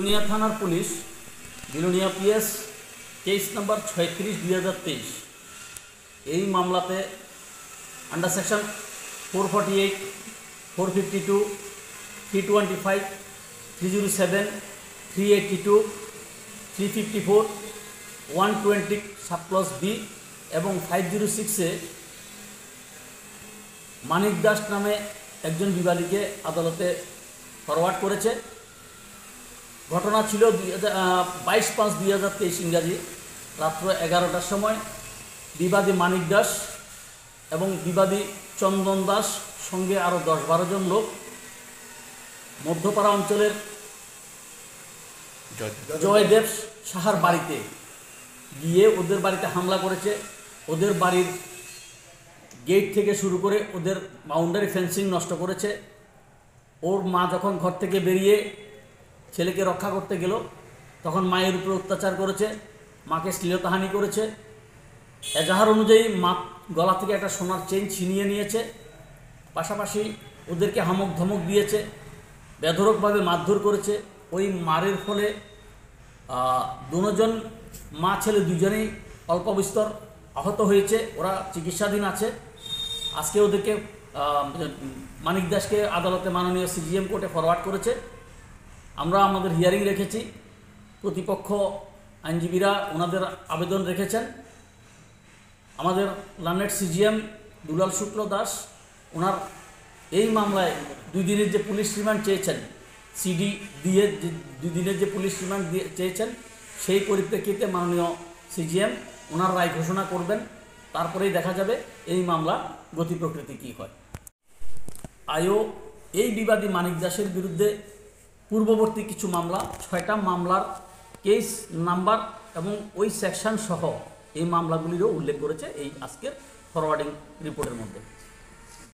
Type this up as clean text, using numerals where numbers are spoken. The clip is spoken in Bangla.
বিলোনিয়া থানার police Belonia PS case number 36/2023 এই মামলাতে আন্ডার সেকশন 448, 452, 325, 307, 382, 354, 120 সাবক্লজ বি এবং 506-এ মানিক দাস নামে একজন বিবাদীকে আদালতে ফরওয়ার্ড করেছে। ঘটনা ছিল 22/5/2023 ইংরাজি রাত্র 11টার সময়। বিবাদী মানিক দাস এবং বিবাদী চন্দন দাস সঙ্গে আরও 10-12 জন লোক মধ্যপাড়া অঞ্চলের জয়দেব সাহার বাড়িতে গিয়ে ওদের বাড়িতে হামলা করেছে। ওদের বাড়ির গেট থেকে শুরু করে ওদের বাউন্ডারি ফেন্সিং নষ্ট করেছে। ওর মা যখন ঘর থেকে বেরিয়ে ছেলেকে রক্ষা করতে গেল তখন মায়ের উপরে অত্যাচার করেছে, মাকে শ্লীলতাহানি করেছে। এজাহার অনুযায়ী মা গলা থেকে একটা সোনার চেইন ছিনিয়ে নিয়েছে। পাশাপাশি ওদেরকে হামক ধমক দিয়েছে, বেধড়কভাবে মারধর করেছে। ওই মারের ফলে দুজন মা ছেলে দুজনেই অল্প বিস্তর আহত হয়েছে। ওরা চিকিৎসাধীন আছে। আজকে ওদেরকে মানিক দাসকে আদালতে মাননীয় সিজিএম কোর্টে ফরওয়ার্ড করেছে। আমরা আমাদের হিয়ারিং রেখেছি। প্রতিপক্ষ আইনজীবীরা ওনাদের আবেদন রেখেছেন। আমাদের লার্নেড সিজিএম দুলাল শুক্ল দাস ওনার এই মামলায় 2 দিনের যে পুলিশ রিমান্ড চেয়েছেন, সিডি দিয়ে 2 দিনের যে পুলিশ রিমান্ড চেয়েছেন, সেই পরিপ্রেক্ষিতে মাননীয় সিজিএম ওনার রায় ঘোষণা করবেন। তারপরেই দেখা যাবে এই মামলা গতি প্রকৃতি কী হয়। আইও এই বিবাদী মানিক দাসের বিরুদ্ধে পূর্ববর্তী কিছু মামলা 6টা মামলার কেস নাম্বার এবং ওই সেকশন সহ এই মামলাগুলিরও উল্লেখ করেছে এই আজকের ফরওয়ার্ডিং রিপোর্টের মধ্যে।